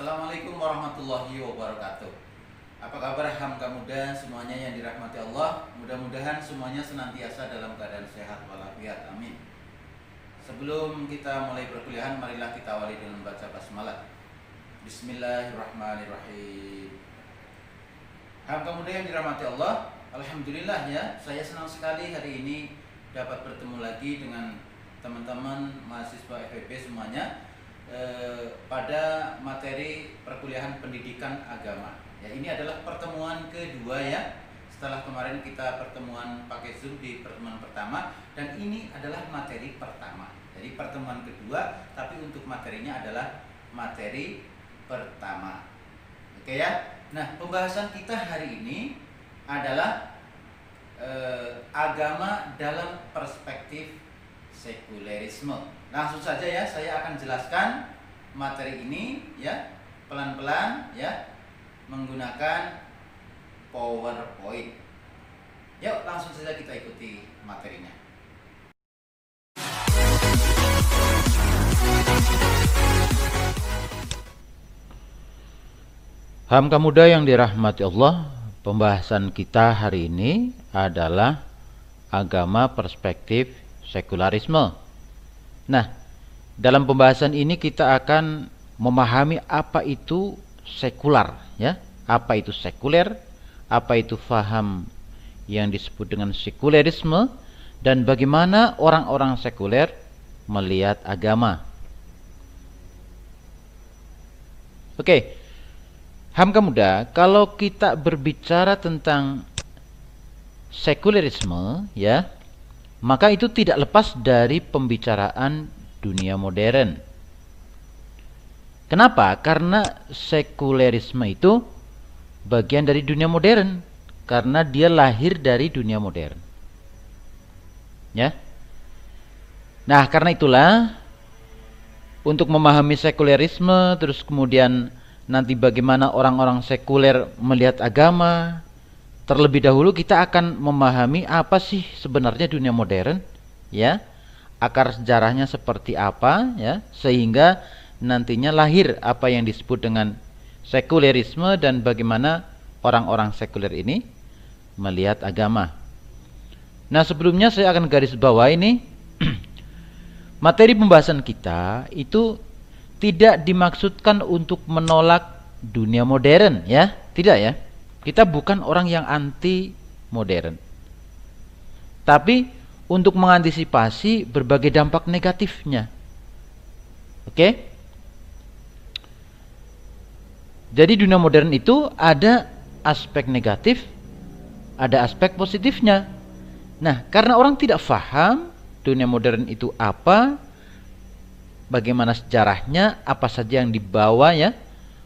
Assalamualaikum warahmatullahi wabarakatuh. Apa kabar hamka muda semuanya yang dirahmati Allah? Mudah-mudahan semuanya senantiasa dalam keadaan sehat walafiat. Amin. Sebelum kita mulai perkuliahan, marilah kita awali dengan baca basmalah. Bismillahirrahmanirrahim. Hamka muda yang dirahmati Allah, alhamdulillah ya, saya senang sekali hari ini dapat bertemu lagi dengan teman-teman mahasiswa FEB semuanya pada materi perkuliahan pendidikan agama. Ya, ini adalah pertemuan kedua ya. Setelah kemarin kita pertemuan pakai Zoom di pertemuan pertama, dan ini adalah materi pertama. Jadi pertemuan kedua, tapi untuk materinya adalah materi pertama. Oke ya. Nah, pembahasan kita hari ini adalah agama dalam perspektif sekulerisme. Langsung saja ya, saya akan jelaskan materi ini ya, pelan-pelan ya, menggunakan PowerPoint. Yuk, langsung saja kita ikuti materinya. Hamka muda yang dirahmati Allah, pembahasan kita hari ini adalah agama perspektif sekularisme. Nah, dalam pembahasan ini kita akan memahami apa itu sekular, ya. Apa itu sekuler? Apa itu faham yang disebut dengan sekulerisme, dan bagaimana orang-orang sekuler melihat agama. Oke. Hamka muda, kalau kita berbicara tentang sekulerisme, ya, maka itu tidak lepas dari pembicaraan dunia modern. Kenapa? Karena sekulerisme itu bagian dari dunia modern, karena dia lahir dari dunia modern. Ya. Nah, karena itulah untuk memahami sekulerisme, terus kemudian nanti bagaimana orang-orang sekuler melihat agama, terlebih dahulu kita akan memahami apa sih sebenarnya dunia modern, ya, akar sejarahnya seperti apa, ya, sehingga nantinya lahir apa yang disebut dengan sekulerisme dan bagaimana orang-orang sekuler ini melihat agama. Nah, sebelumnya saya akan garis bawah ini materi pembahasan kita itu tidak dimaksudkan untuk menolak dunia modern, ya, tidak ya. Kita bukan orang yang anti modern, tapi untuk mengantisipasi berbagai dampak negatifnya. Oke? Jadi dunia modern itu ada aspek negatif, ada aspek positifnya. Nah, karena orang tidak paham dunia modern itu apa, bagaimana sejarahnya, apa saja yang dibawa ya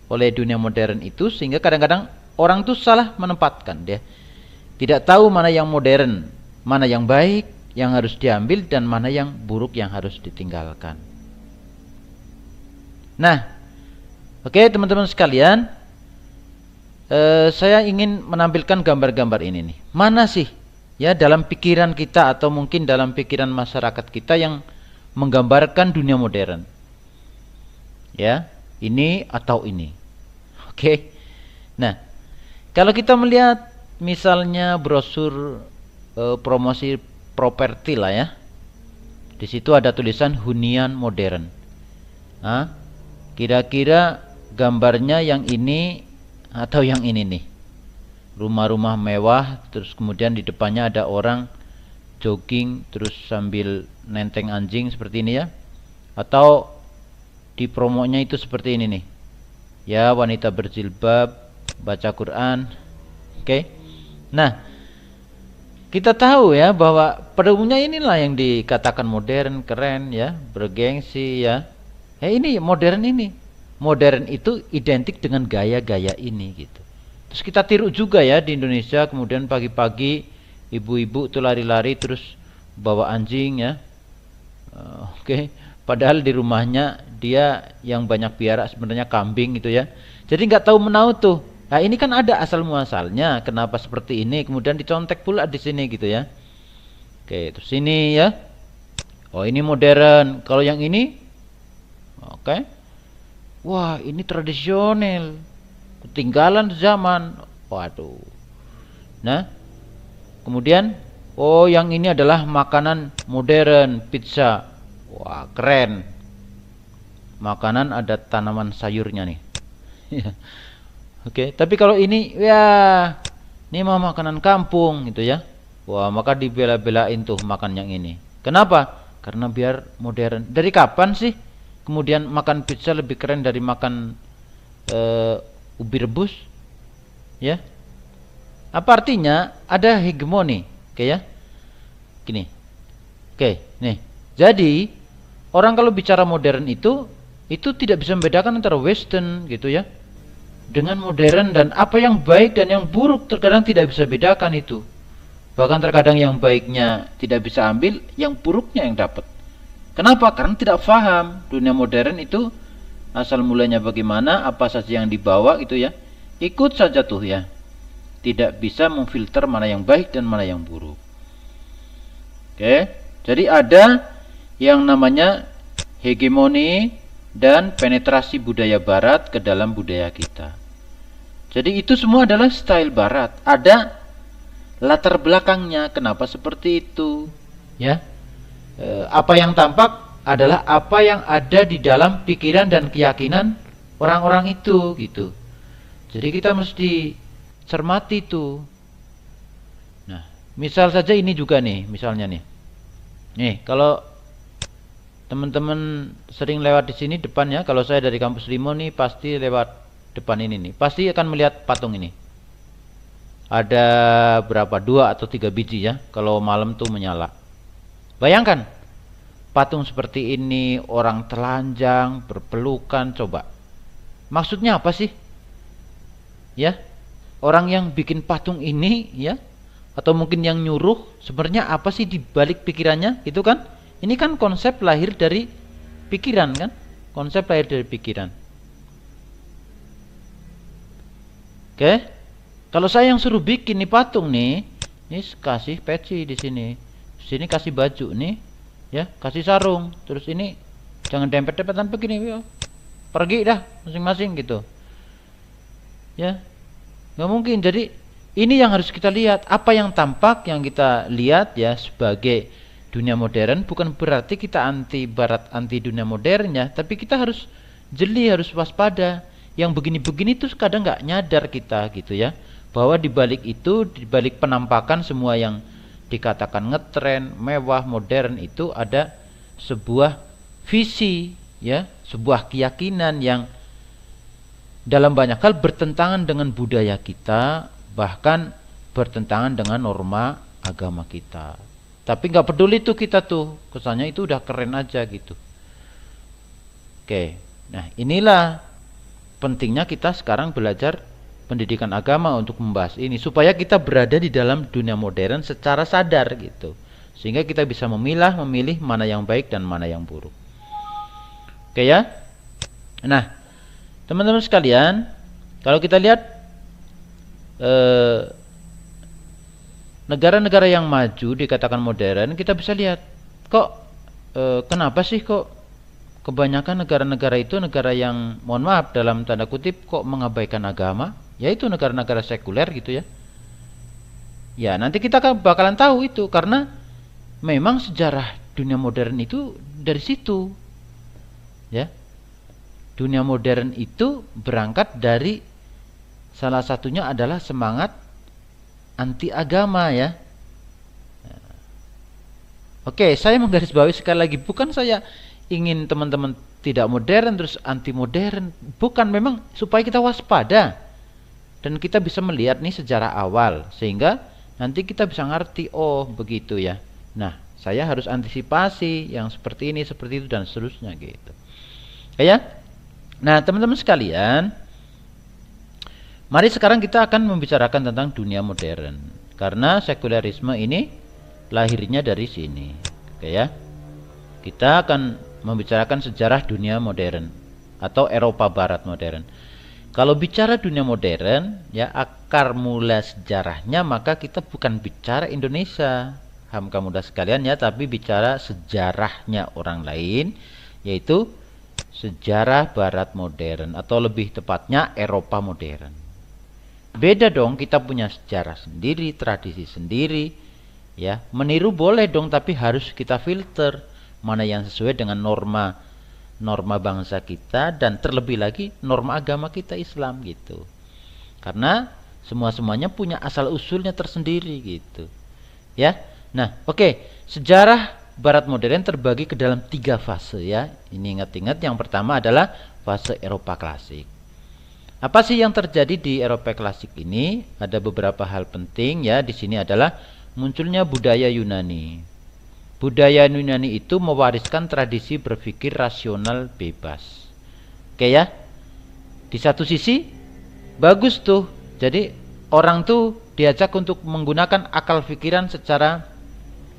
oleh dunia modern itu, sehingga kadang-kadang orang tuh salah menempatkan, dia tidak tahu mana yang modern, mana yang baik yang harus diambil, dan mana yang buruk yang harus ditinggalkan. Nah, oke teman-teman sekalian, saya ingin menampilkan gambar-gambar ini nih. Mana sih ya dalam pikiran kita atau mungkin dalam pikiran masyarakat kita yang menggambarkan dunia modern? Ya, ini atau ini. Oke. Nah, kalau kita melihat misalnya brosur promosi properti lah ya, di situ ada tulisan hunian modern. Nah, kira-kira gambarnya yang ini atau yang ini nih? Rumah-rumah mewah, terus kemudian di depannya ada orang jogging terus sambil nenteng anjing seperti ini ya, atau di promonya itu seperti ini nih ya, wanita berjilbab baca Quran. Oke. Nah, kita tahu ya bahwa pada umumnya inilah yang dikatakan modern, keren ya, bergengsi ya. Ini modern ini. Modern itu identik dengan gaya-gaya ini gitu. Terus kita tiru juga ya di Indonesia, kemudian pagi-pagi ibu-ibu tuh lari-lari terus bawa anjing ya. Oke. Padahal di rumahnya dia yang banyak piara sebenarnya kambing gitu ya. Jadi nggak tahu menau tuh. Nah, ini kan ada asal muasalnya kenapa seperti ini, kemudian dicontek pula di sini gitu ya. Oke, terus sini ya. Oh, ini modern. Kalau yang ini oke. wah ini tradisional, ketinggalan zaman. Waduh. Nah, kemudian oh yang ini adalah makanan modern, pizza. Wah, keren. Makanan ada tanaman sayurnya nih. Oke, tapi kalau ini ya ini mah makanan kampung gitu ya. Wah, maka dibela-belain tuh makan yang ini. Kenapa? Karena biar modern. Dari kapan sih kemudian makan pizza lebih keren dari makan ubi rebus? Ya. Apa artinya? Ada hegemoni, oke ya? Gini. Oke, nih. Jadi, orang kalau bicara modern itu tidak bisa membedakan antara western gitu ya dengan modern, dan apa yang baik dan yang buruk terkadang tidak bisa bedakan itu. Bahkan terkadang yang baiknya tidak bisa ambil, yang buruknya yang dapat. Kenapa? Karena tidak paham dunia modern itu asal mulanya bagaimana, apa saja yang dibawa gitu ya. Ikut saja tuh ya. Tidak bisa memfilter mana yang baik dan mana yang buruk. Oke, jadi ada yang namanya hegemoni dan penetrasi budaya barat ke dalam budaya kita. Jadi itu semua adalah style barat. Ada latar belakangnya kenapa seperti itu, ya. Apa yang tampak adalah apa yang ada di dalam pikiran dan keyakinan orang-orang itu gitu. Jadi kita mesti cermati itu. Nah, misal saja ini juga nih, misalnya nih. Nih, kalau teman-teman sering lewat di sini depannya, kalau saya dari kampus Limo nih pasti lewat depan ini nih, pasti akan melihat patung ini. Ada berapa? 2 atau 3 biji ya, kalau malam tuh menyala. Bayangkan patung seperti ini, orang telanjang, berpelukan, coba. Maksudnya apa sih? Ya, orang yang bikin patung ini ya, atau mungkin yang nyuruh, sebenarnya apa sih di balik pikirannya? Itu kan, ini kan konsep lahir dari pikiran kan? Konsep lahir dari pikiran. Oke. Kalau saya yang suruh bikin nih patung nih, ini kasih peci di sini. Sini kasih baju nih, ya, kasih sarung. Terus ini jangan dempet-dempetan begini, ya. Pergi dah masing-masing gitu. Ya. Nggak mungkin. Jadi ini yang harus kita lihat. Apa yang tampak yang kita lihat ya sebagai dunia modern bukan berarti kita anti barat, anti dunia modernnya, tapi kita harus jeli, harus waspada. Yang begini-begini tuh kadang nggak nyadar kita gitu ya, bahwa di balik itu, di balik penampakan semua yang dikatakan ngetren, mewah, modern itu ada sebuah visi ya, sebuah keyakinan yang dalam banyak hal bertentangan dengan budaya kita, bahkan bertentangan dengan norma agama kita. Tapi nggak peduli tuh kita tuh, kesannya itu udah keren aja gitu. Oke, nah inilah pentingnya kita sekarang belajar pendidikan agama untuk membahas ini, supaya kita berada di dalam dunia modern secara sadar gitu, sehingga kita bisa memilih mana yang baik dan mana yang buruk. Oke ya. Nah, teman-teman sekalian, kalau kita lihat negara-negara yang maju dikatakan modern, kita bisa lihat kok kenapa sih kok kebanyakan negara-negara itu negara yang, mohon maaf dalam tanda kutip, kok mengabaikan agama, yaitu negara-negara sekuler gitu ya. Ya, nanti kita bakalan tahu itu, karena memang sejarah dunia modern itu dari situ. Ya. Dunia modern itu berangkat dari salah satunya adalah semangat anti agama ya. Oke, saya menggarisbawahi sekali lagi, bukan saya ingin teman-teman tidak modern terus anti modern, bukan, memang supaya kita waspada dan kita bisa melihat nih sejarah awal, sehingga nanti kita bisa ngerti, oh begitu ya, nah saya harus antisipasi yang seperti ini, seperti itu, dan seterusnya gitu ya. Nah teman-teman sekalian, mari sekarang kita akan membicarakan tentang dunia modern, karena sekulerisme ini lahirnya dari sini. Oke ya, kita akan membicarakan sejarah dunia modern atau Eropa Barat modern. Kalau bicara dunia modern ya, akar mula sejarahnya, maka kita bukan bicara Indonesia, hamka muda sekalian ya, tapi bicara sejarahnya orang lain, yaitu sejarah barat modern atau lebih tepatnya Eropa modern. Beda dong, kita punya sejarah sendiri, tradisi sendiri, ya. Meniru boleh dong, tapi harus kita filter mana yang sesuai dengan norma bangsa kita dan terlebih lagi norma agama kita Islam gitu. Karena semuanya punya asal usulnya tersendiri gitu. Ya. Nah, oke. Sejarah barat modern terbagi ke dalam 3 fase ya. Ini ingat-ingat, yang pertama adalah fase Eropa klasik. Apa sih yang terjadi di Eropa klasik ini? Ada beberapa hal penting ya. Di sini adalah munculnya budaya Yunani. Budaya Yunani itu mewariskan tradisi berpikir rasional bebas. Oke ya. Di satu sisi bagus tuh. Jadi orang tuh diajak untuk menggunakan akal pikiran secara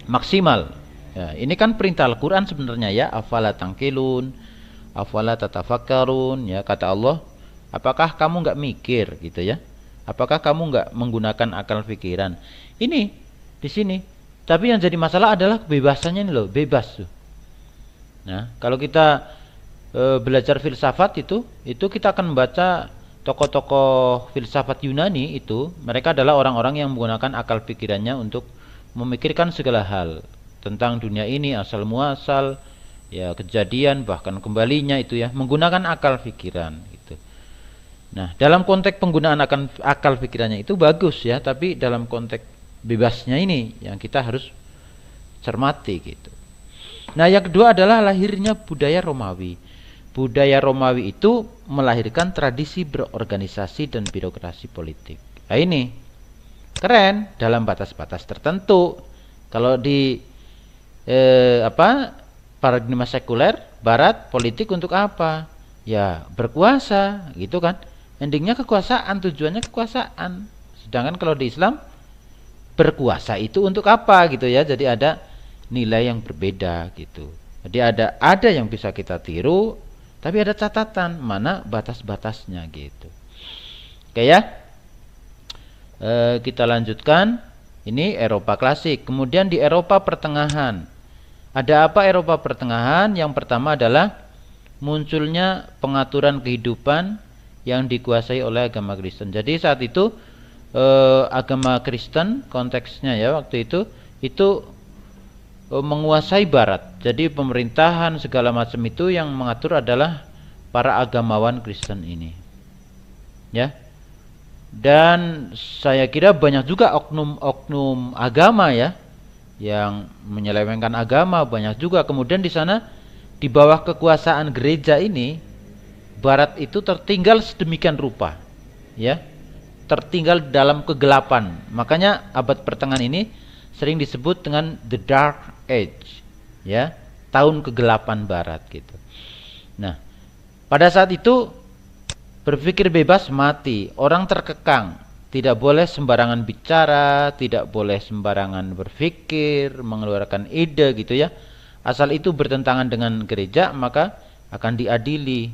maksimal. Ya, ini kan perintah Al-Qur'an sebenarnya ya. Afala tangkilun, afala tatafakkarun, ya kata Allah. Apakah kamu nggak mikir gitu ya? Apakah kamu nggak menggunakan akal pikiran? Ini di sini. Tapi yang jadi masalah adalah kebebasannya ini loh, bebas tuh. Nah, kalau kita belajar filsafat itu kita akan membaca tokoh-tokoh filsafat Yunani itu, mereka adalah orang-orang yang menggunakan akal pikirannya untuk memikirkan segala hal tentang dunia ini, asal muasal, ya kejadian bahkan kembalinya itu ya, menggunakan akal pikiran gitu. Nah, dalam konteks penggunaan akal pikirannya itu bagus ya, tapi dalam konteks bebasnya ini yang kita harus cermati gitu. Nah, yang kedua adalah lahirnya budaya Romawi. Budaya Romawi itu melahirkan tradisi berorganisasi dan birokrasi politik. Nah, ini keren dalam batas-batas tertentu. Kalau di paradigma sekuler barat, politik untuk apa? Ya berkuasa gitu kan. Endingnya kekuasaan, tujuannya kekuasaan. Sedangkan kalau di Islam berkuasa itu untuk apa gitu ya. Jadi ada nilai yang berbeda gitu. Jadi ada yang bisa kita tiru, tapi ada catatan mana batas-batasnya gitu. Oke ya. Kita lanjutkan. Ini Eropa klasik. Kemudian di Eropa pertengahan. Ada apa Eropa pertengahan? Yang pertama adalah munculnya pengaturan kehidupan yang dikuasai oleh agama Kristen. Jadi saat itu agama Kristen konteksnya ya waktu itu menguasai barat. Jadi pemerintahan segala macam itu yang mengatur adalah para agamawan Kristen ini. Ya. Dan saya kira banyak juga oknum-oknum agama ya yang menyelewengkan agama, banyak juga. Kemudian di sana di bawah kekuasaan gereja ini barat itu tertinggal sedemikian rupa ya, tertinggal dalam kegelapan. Makanya abad pertengahan ini sering disebut dengan the dark age ya, tahun kegelapan barat gitu. Nah, pada saat itu berpikir bebas mati, orang terkekang, tidak boleh sembarangan bicara, tidak boleh sembarangan berpikir, mengeluarkan ide gitu ya. Asal itu bertentangan dengan gereja maka akan diadili.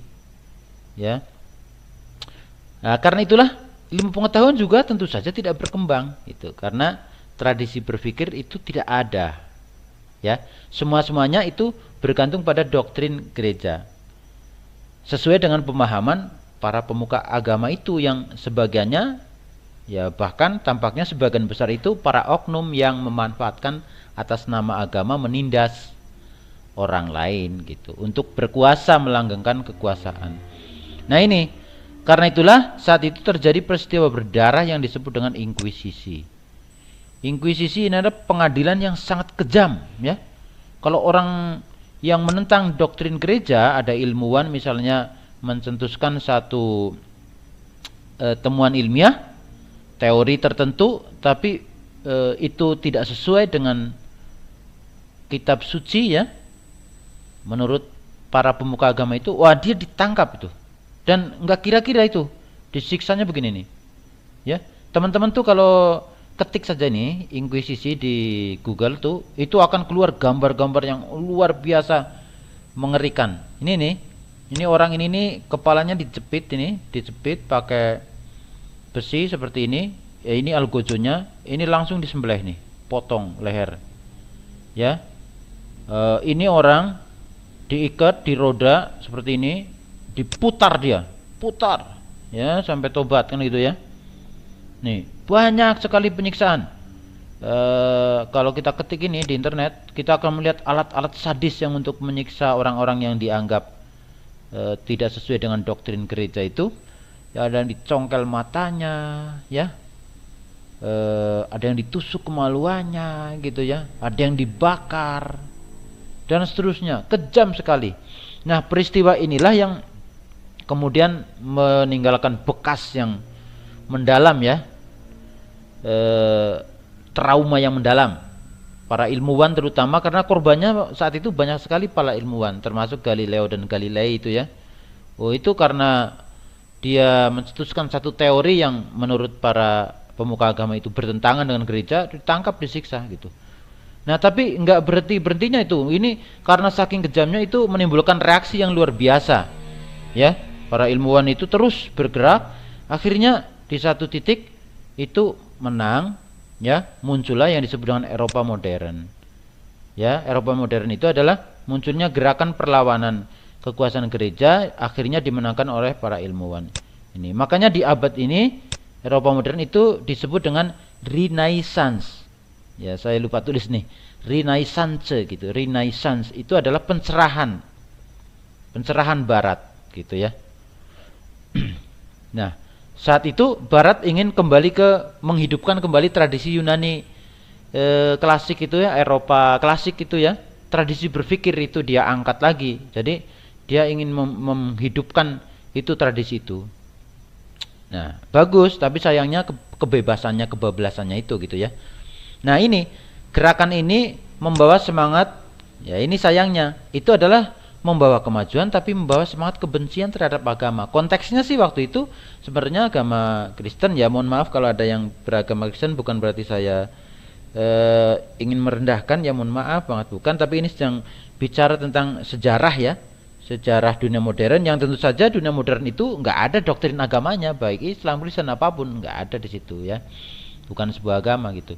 Ya. Nah, karena itulah ilmu pengetahuan juga tentu saja tidak berkembang itu karena tradisi berpikir itu tidak ada. Ya, semuanya itu bergantung pada doktrin gereja. Sesuai dengan pemahaman para pemuka agama itu yang sebagiannya ya bahkan tampaknya sebagian besar itu para oknum yang memanfaatkan atas nama agama menindas orang lain gitu untuk berkuasa, melanggengkan kekuasaan. Nah ini, karena itulah saat itu terjadi peristiwa berdarah yang disebut dengan inkuisisi. Inkuisisi ini adalah pengadilan yang sangat kejam ya. Kalau orang yang menentang doktrin gereja, ada ilmuwan misalnya mencetuskan satu temuan ilmiah, teori tertentu, tapi itu tidak sesuai dengan kitab suci ya. Menurut para pemuka agama itu, wah dia ditangkap itu. Dan enggak kira-kira itu disiksanya begini nih. Ya, teman-teman tuh kalau ketik saja nih inkuisisi di Google tuh, itu akan keluar gambar-gambar yang luar biasa mengerikan. Ini nih, ini orang ini nih kepalanya dijepit pakai besi seperti ini. Ya ini algojonya, ini langsung disembelih nih, potong leher. Ya, ini orang diikat di roda seperti ini, diputar dia, putar ya sampai tobat kan gitu ya. Nih, banyak sekali penyiksaan. Kalau kita ketik ini di internet, kita akan melihat alat-alat sadis yang untuk menyiksa orang-orang yang dianggap tidak sesuai dengan doktrin gereja itu. Ya, ada yang dicongkel matanya, ya, ada yang ditusuk kemaluannya, gitu ya, ada yang dibakar dan seterusnya, kejam sekali. Nah, peristiwa inilah yang kemudian meninggalkan bekas yang mendalam ya, trauma yang mendalam. Para ilmuwan terutama, karena korbannya saat itu banyak sekali para ilmuwan, termasuk Galileo dan Galilei itu ya. Oh, itu karena dia mencetuskan satu teori yang menurut para pemuka agama itu bertentangan dengan gereja, ditangkap, disiksa gitu. Nah, tapi nggak berhentinya itu. Ini karena saking kejamnya itu menimbulkan reaksi yang luar biasa. Ya, para ilmuwan itu terus bergerak, akhirnya di satu titik itu menang, ya, muncullah yang disebut dengan Eropa modern. Ya, Eropa modern itu adalah munculnya gerakan perlawanan kekuasaan gereja, akhirnya dimenangkan oleh para ilmuwan. Ini makanya di abad ini Eropa modern itu disebut dengan Renaissance. Ya, saya lupa tulis nih, Renaissance gitu. Renaissance itu adalah pencerahan Barat gitu ya. Nah, saat itu Barat ingin kembali menghidupkan kembali tradisi Yunani klasik itu ya, Eropa klasik itu ya. Tradisi berpikir itu dia angkat lagi. Jadi dia ingin menghidupkan itu tradisi itu. Nah, bagus, tapi sayangnya kebebasannya, kebablasannya itu gitu ya. Nah, ini gerakan ini membawa semangat, ya ini sayangnya, itu adalah membawa kemajuan tapi membawa semangat kebencian terhadap agama. Konteksnya sih waktu itu sebenarnya agama Kristen, ya mohon maaf kalau ada yang beragama Kristen, bukan berarti saya ingin merendahkan, ya mohon maaf banget, bukan, tapi ini sedang bicara tentang sejarah ya. Sejarah dunia modern yang tentu saja dunia modern itu nggak ada doktrin agamanya, baik Islam, Kristen apapun, nggak ada di situ ya, bukan sebuah agama gitu.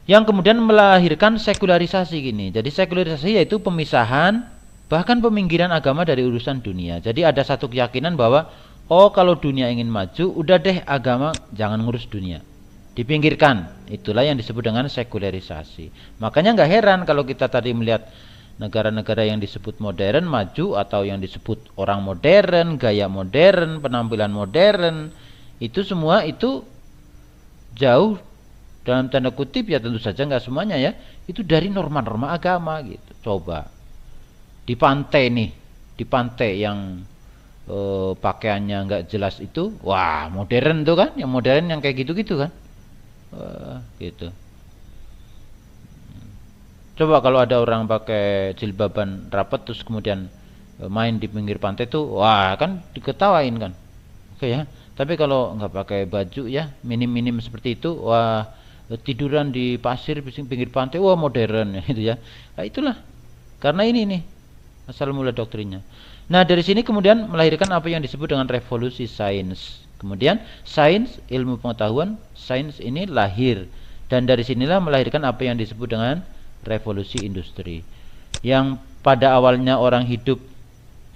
Yang kemudian melahirkan sekularisasi gini. Jadi sekularisasi yaitu pemisahan bahkan peminggiran agama dari urusan dunia. Jadi ada satu keyakinan bahwa kalau dunia ingin maju, udah deh agama jangan ngurus dunia, dipinggirkan. Itulah yang disebut dengan sekularisasi. Makanya nggak heran kalau kita tadi melihat negara-negara yang disebut modern maju, atau yang disebut orang modern, gaya modern, penampilan modern, itu semua itu jauh, dalam tanda kutip ya, tentu saja nggak semuanya ya, itu dari norma-norma agama gitu. Coba di pantai yang pakaiannya nggak jelas itu, wah modern tuh kan, yang modern yang kayak gitu-gitu kan, gitu. Coba kalau ada orang pakai jilbaban rapat terus kemudian main di pinggir pantai tuh, wah kan diketawain kan. Oke ya. Tapi kalau nggak pakai baju ya, minim-minim seperti itu, wah tiduran di pasir pinggir pantai, wah modern gitu ya. Nah, itulah. Karena ini nih asal mula doktrinnya. Nah, dari sini kemudian melahirkan apa yang disebut dengan revolusi sains. Kemudian sains, ilmu pengetahuan, sains ini lahir, dan dari sinilah melahirkan apa yang disebut dengan revolusi industri, yang pada awalnya orang hidup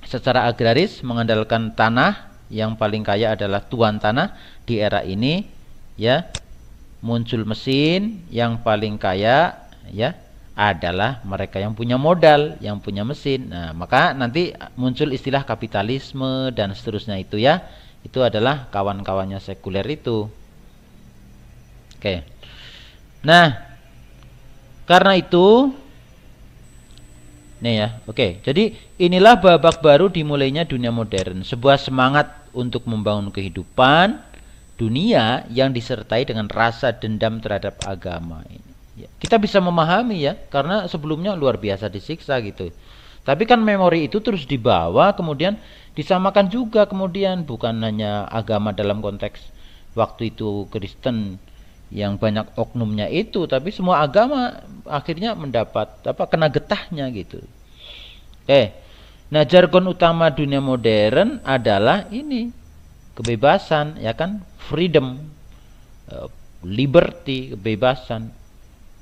secara agraris mengandalkan tanah, yang paling kaya adalah tuan tanah. Di era ini ya muncul mesin, yang paling kaya ya adalah mereka yang punya modal, yang punya mesin. Nah, maka nanti muncul istilah kapitalisme dan seterusnya itu ya. Itu adalah kawan-kawannya sekuler itu. Oke. Nah, karena itu nih ya, oke. Jadi inilah babak baru dimulainya dunia modern, sebuah semangat untuk membangun kehidupan dunia yang disertai dengan rasa dendam terhadap agama ini. Ya, kita bisa memahami ya, karena sebelumnya luar biasa disiksa gitu. Tapi kan memori itu terus dibawa, kemudian disamakan juga, kemudian bukan hanya agama dalam konteks waktu itu Kristen yang banyak oknumnya itu, tapi semua agama akhirnya mendapat kena getahnya gitu. Nah, jargon utama dunia modern adalah ini, kebebasan ya kan, freedom, liberty, kebebasan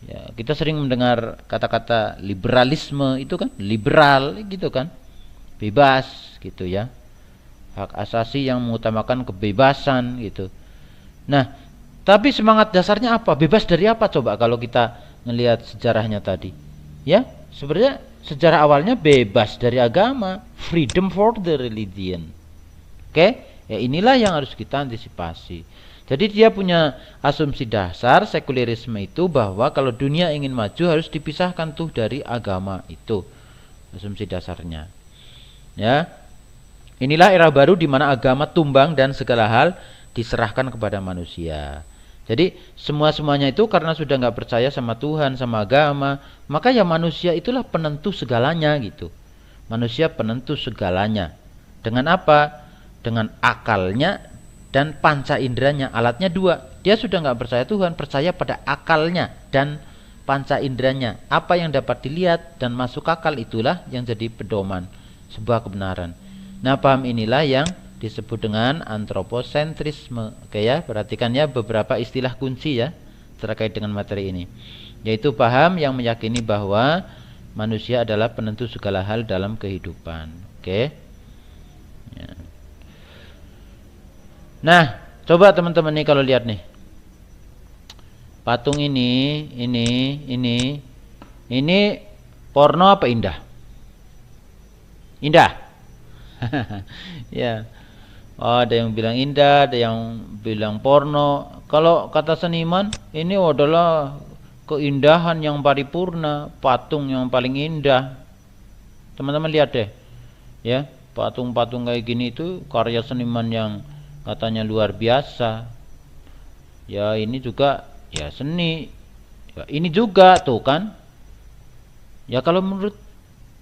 Ya, kita sering mendengar kata-kata liberalisme itu kan, liberal gitu kan, bebas gitu ya. Hak asasi yang mengutamakan kebebasan gitu. Nah, tapi semangat dasarnya apa? Bebas dari apa coba kalau kita ngelihat sejarahnya tadi? Ya, sebenarnya sejarah awalnya bebas dari agama, freedom for the religion. Oke, ya inilah yang harus kita antisipasi. Jadi dia punya asumsi dasar sekulerisme itu bahwa kalau dunia ingin maju harus dipisahkan tuh dari agama itu. Asumsi dasarnya. Ya. Inilah era baru di mana agama tumbang dan segala hal diserahkan kepada manusia. Jadi semuanya itu karena sudah nggak percaya sama Tuhan, sama agama, maka ya manusia itulah penentu segalanya gitu. Manusia penentu segalanya. Dengan apa? Dengan akalnya dan panca inderanya. Alatnya dua. Dia sudah nggak percaya Tuhan, percaya pada akalnya dan panca inderanya. Apa yang dapat dilihat dan masuk akal itulah yang jadi pedoman sebuah kebenaran. Nah, paham inilah yang disebut dengan antroposentrisme. Oke ya, perhatikan ya beberapa istilah kunci ya terkait dengan materi ini. Yaitu paham yang meyakini bahwa manusia adalah penentu segala hal dalam kehidupan. Oke. Ya. Nah, coba teman-teman nih kalau lihat nih. Patung ini porno apa indah? Indah. Ya, oh, ada yang bilang indah, ada yang bilang porno. Kalau kata seniman, ini adalah keindahan yang paripurna, patung yang paling indah. Teman-teman lihat deh, ya, patung-patung kayak gini itu karya seniman yang katanya luar biasa. Ya, ini juga ya seni. Ya, ini juga tuh kan. Ya kalau menurut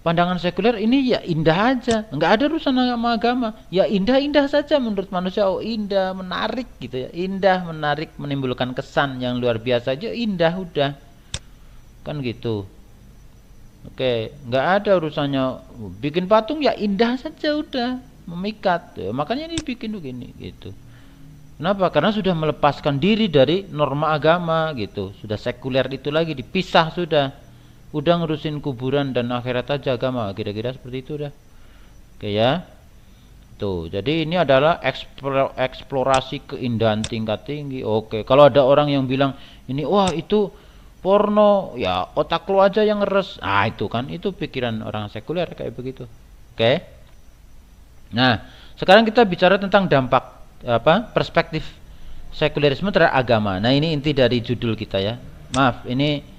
pandangan sekuler ini ya indah aja, nggak ada urusan sama agama. Ya indah-indah saja menurut manusia. Oh indah, menarik gitu ya. Indah, menarik, menimbulkan kesan yang luar biasa aja. Indah udah, kan gitu. Oke, nggak ada urusannya. Bikin patung ya indah saja udah, memikat. Ya, makanya ini bikin begini gitu. Kenapa? Karena sudah melepaskan diri dari norma agama gitu. Sudah sekuler itu lagi dipisah sudah. Udah ngurusin kuburan dan akhirat aja agama, kira-kira seperti itu dah. Oke ya. Tuh, jadi ini adalah eksplorasi keindahan tingkat tinggi. Oke, kalau ada orang yang bilang ini wah itu porno, ya otak lu aja yang ngeres. Ah, itu kan itu pikiran orang sekuler kayak begitu. Oke. Nah, sekarang kita bicara tentang dampak perspektif sekulerisme terhadap agama. Nah, ini inti dari judul kita ya. Maaf, ini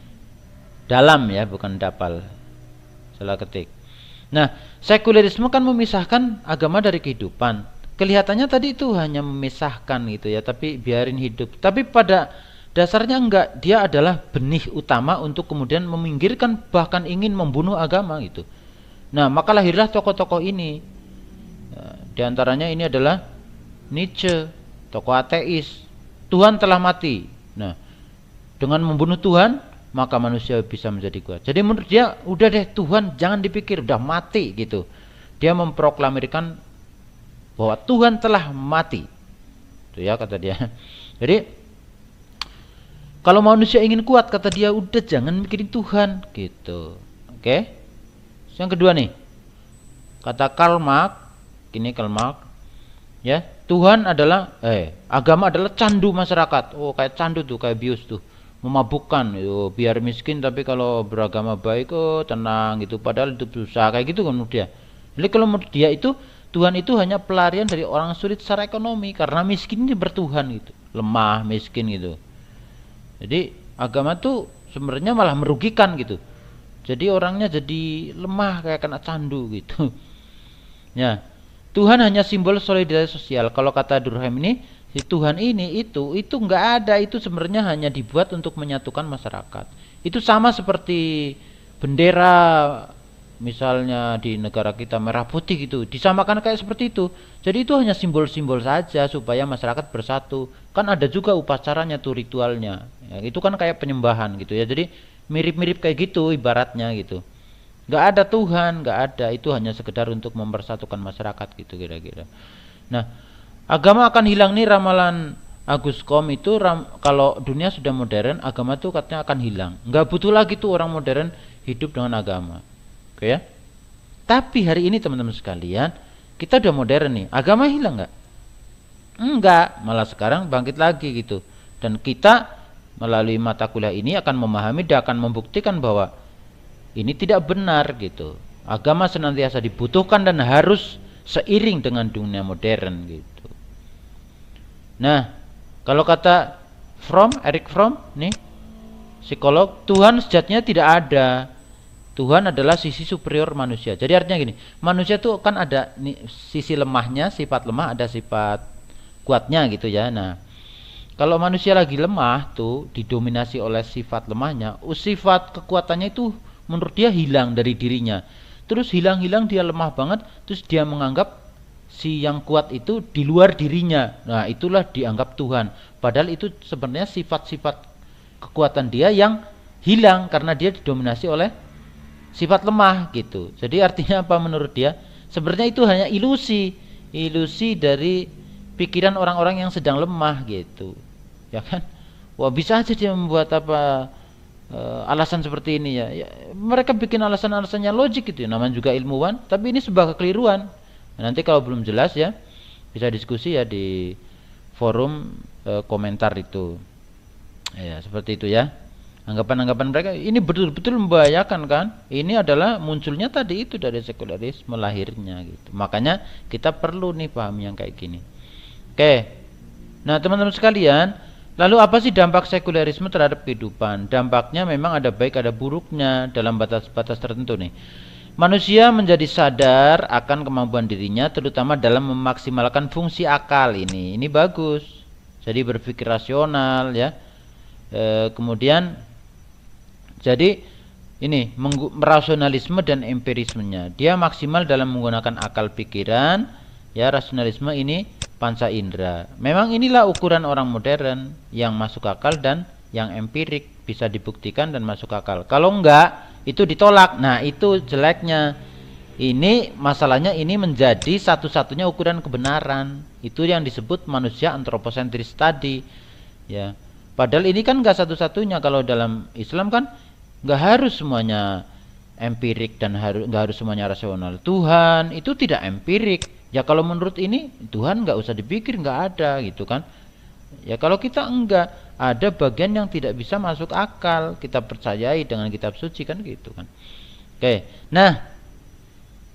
dalam ya, bukan dapal, salah ketik. Nah, sekulerisme kan memisahkan agama dari kehidupan. Kelihatannya tadi itu hanya memisahkan gitu ya, tapi biarin hidup. Tapi pada dasarnya enggak, dia adalah benih utama untuk kemudian meminggirkan bahkan ingin membunuh agama gitu. Nah, maka lahirlah tokoh-tokoh ini. Di antaranya ini adalah Nietzsche, tokoh ateis. Tuhan telah mati. Nah, dengan membunuh Tuhan maka manusia bisa menjadi kuat. Jadi menurut dia udah deh Tuhan jangan dipikir, udah mati gitu. Dia memproklamirkan bahwa Tuhan telah mati. Itu ya kata dia. Jadi kalau manusia ingin kuat kata dia udah jangan mikirin Tuhan gitu. Oke. Yang kedua nih. Kata Karl Marx, ini Karl Marx ya, Tuhan adalah agama adalah candu masyarakat. Oh, kayak candu tuh, kayak bius tuh. Memabukkan, biar miskin tapi kalau beragama baik tenang gitu, padahal itu susah kayak gitu kan menurut dia. Jadi kalau menurut dia itu Tuhan itu hanya pelarian dari orang sulit secara ekonomi karena miskin ini bertuhan gitu, lemah miskin gitu. Jadi agama tuh sebenarnya malah merugikan gitu. Jadi orangnya jadi lemah kayak kena candu gitu. Ya, Tuhan hanya simbol solidaritas sosial. Kalau kata Durkheim ini si Tuhan ini itu enggak ada, itu sebenarnya hanya dibuat untuk menyatukan masyarakat. Itu sama seperti bendera misalnya di negara kita merah putih gitu, disamakan kayak seperti itu. Jadi itu hanya simbol-simbol saja supaya masyarakat bersatu. Kan ada juga upacaranya tuh, ritualnya. Ya, itu kan kayak penyembahan gitu ya. Jadi mirip-mirip kayak gitu ibaratnya gitu. Enggak ada Tuhan, enggak ada, itu hanya sekedar untuk mempersatukan masyarakat gitu kira-kira. Nah, agama akan hilang nih ramalan Agus Kom itu kalau dunia sudah modern, agama itu katanya akan hilang. Nggak butuh lagi tuh orang modern hidup dengan agama. Oke ya. Tapi hari ini teman-teman sekalian, kita udah modern nih. Agama hilang nggak? Enggak, malah sekarang bangkit lagi gitu. Dan kita melalui mata kuliah ini akan memahami dan akan membuktikan bahwa ini tidak benar gitu. Agama senantiasa dibutuhkan dan harus seiring dengan dunia modern gitu. Nah, kalau kata Eric Fromm nih, psikolog, Tuhan sejatinya tidak ada. Tuhan adalah sisi superior manusia. Jadi artinya gini, manusia tuh kan ada sisi lemahnya, sifat lemah, ada sifat kuatnya gitu ya. Nah, kalau manusia lagi lemah tuh didominasi oleh sifat lemahnya, sifat kekuatannya itu menurut dia hilang dari dirinya. Terus hilang-hilang dia lemah banget, terus dia menganggap si yang kuat itu di luar dirinya. Nah, itulah dianggap Tuhan. Padahal itu sebenarnya sifat-sifat kekuatan dia yang hilang karena dia didominasi oleh sifat lemah gitu. Jadi artinya apa menurut dia? Sebenarnya itu hanya ilusi dari pikiran orang-orang yang sedang lemah gitu. Ya kan? Wah, bisa aja dia membuat alasan seperti ini ya. Mereka bikin alasan-alasannya logik gitu ya. Namanya juga ilmuwan, tapi ini sebuah kekeliruan. Nanti kalau belum jelas ya bisa diskusi ya di forum komentar itu. Ya, seperti itu ya. Anggapan-anggapan mereka ini betul-betul membahayakan kan? Ini adalah munculnya tadi itu dari sekularisme lahirnya gitu. Makanya kita perlu nih paham yang kayak gini. Oke. Nah, teman-teman sekalian, lalu apa sih dampak sekularisme terhadap kehidupan? Dampaknya memang ada baik ada buruknya dalam batas-batas tertentu nih. Manusia menjadi sadar akan kemampuan dirinya terutama dalam memaksimalkan fungsi akal ini. Ini bagus. Jadi berpikir rasional ya. Kemudian jadi ini rasionalisme dan empirismenya. Dia maksimal dalam menggunakan akal pikiran, ya rasionalisme ini panca indera. Memang inilah ukuran orang modern yang masuk akal dan yang empirik bisa dibuktikan dan masuk akal. Kalau enggak itu ditolak. Nah, itu jeleknya. Ini masalahnya ini menjadi satu-satunya ukuran kebenaran. Itu yang disebut manusia antroposentris tadi. Ya. Padahal ini kan enggak satu-satunya. Kalau dalam Islam kan enggak harus semuanya empirik dan enggak harus semuanya rasional. Tuhan itu tidak empirik. Ya kalau menurut ini Tuhan enggak usah dipikir, enggak ada gitu kan. Ya kalau kita enggak, ada bagian yang tidak bisa masuk akal, kita percayai dengan kitab suci kan gitu kan. Oke. Nah,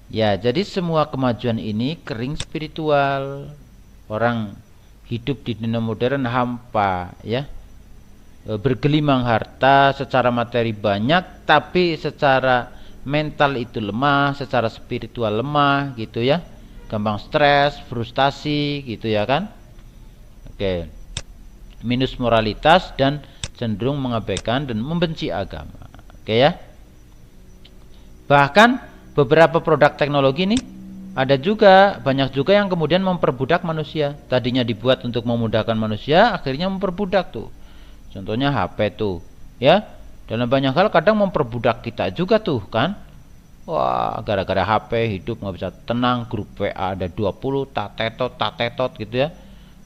ya jadi semua kemajuan ini kering spiritual. Orang hidup di dunia modern hampa ya. Bergelimang harta, secara materi banyak tapi secara mental itu lemah, secara spiritual lemah gitu ya. Gampang stres, frustasi gitu ya kan. Oke. Minus moralitas dan cenderung mengabaikan dan membenci agama. Oke ya. Bahkan beberapa produk teknologi nih ada juga banyak juga yang kemudian memperbudak manusia. Tadinya dibuat untuk memudahkan manusia, akhirnya memperbudak tuh. Contohnya HP tuh, ya. Dalam banyak hal kadang memperbudak kita juga tuh kan. Wah, gara-gara HP hidup nggak bisa tenang, grup WA ada 20 tatetot gitu ya.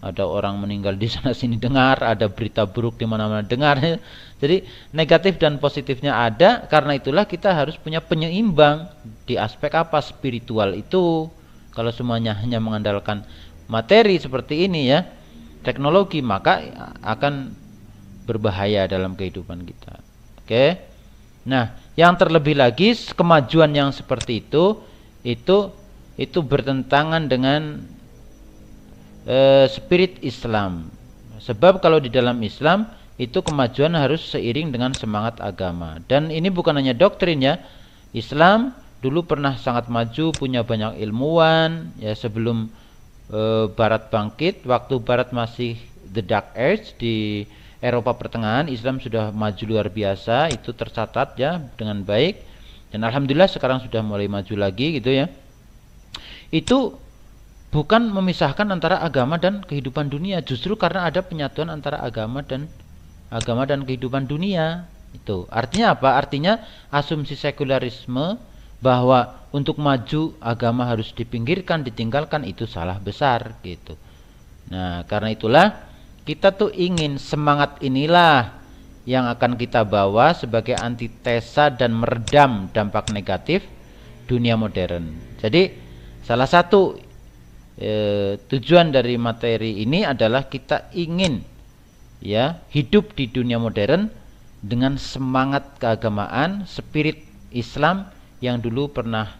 Ada orang meninggal di sana sini dengar, ada berita buruk di mana-mana dengar. Jadi negatif dan positifnya ada, karena itulah kita harus punya penyeimbang di aspek apa spiritual itu. Kalau semuanya hanya mengandalkan materi seperti ini ya, teknologi, maka akan berbahaya dalam kehidupan kita. Oke. Nah, yang terlebih lagi kemajuan yang seperti itu bertentangan dengan spirit Islam. Sebab kalau di dalam Islam itu kemajuan harus seiring dengan semangat agama. Dan ini bukan hanya doktrin ya. Islam dulu pernah sangat maju, punya banyak ilmuwan ya sebelum Barat bangkit. Waktu Barat masih the dark age di Eropa pertengahan, Islam sudah maju luar biasa, itu tercatat ya dengan baik. Dan alhamdulillah sekarang sudah mulai maju lagi gitu ya. Itu bukan memisahkan antara agama dan kehidupan dunia, justru karena ada penyatuan antara agama dan kehidupan dunia. Itu artinya apa? Artinya asumsi sekularisme bahwa untuk maju agama harus dipinggirkan, ditinggalkan, itu salah besar gitu. Nah, karena itulah kita tuh ingin semangat inilah yang akan kita bawa sebagai antitesa dan meredam dampak negatif dunia modern. Jadi salah satu tujuan dari materi ini adalah kita ingin ya hidup di dunia modern dengan semangat keagamaan, spirit Islam yang dulu pernah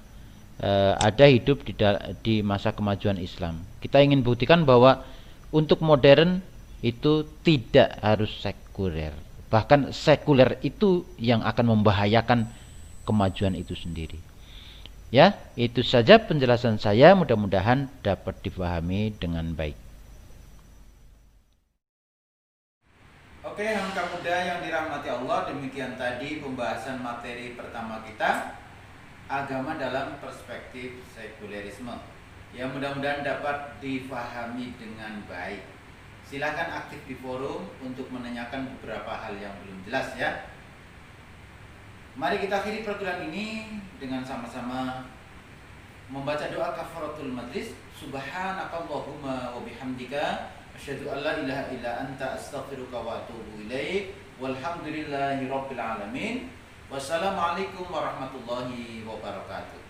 ada hidup di masa kemajuan Islam. Kita ingin buktikan bahwa untuk modern itu tidak harus sekuler. Bahkan sekuler itu yang akan membahayakan kemajuan itu sendiri. Ya, itu saja penjelasan saya, mudah-mudahan dapat dipahami dengan baik. Oke, anak muda yang dirahmati Allah, demikian tadi pembahasan materi pertama kita, agama dalam perspektif sekulerisme. Ya, mudah-mudahan dapat difahami dengan baik. Silakan aktif di forum untuk menanyakan beberapa hal yang belum jelas ya. Mari kita akhiri perkuliahan ini dengan sama-sama membaca doa kafaratul majlis. Subhanakallahumma wa bihamdika asyhadu an la ilaha illa anta astaghfiruka wa atubu ilaik. Walhamdulillahirabbil alamin. Wassalamualaikum warahmatullahi wabarakatuh.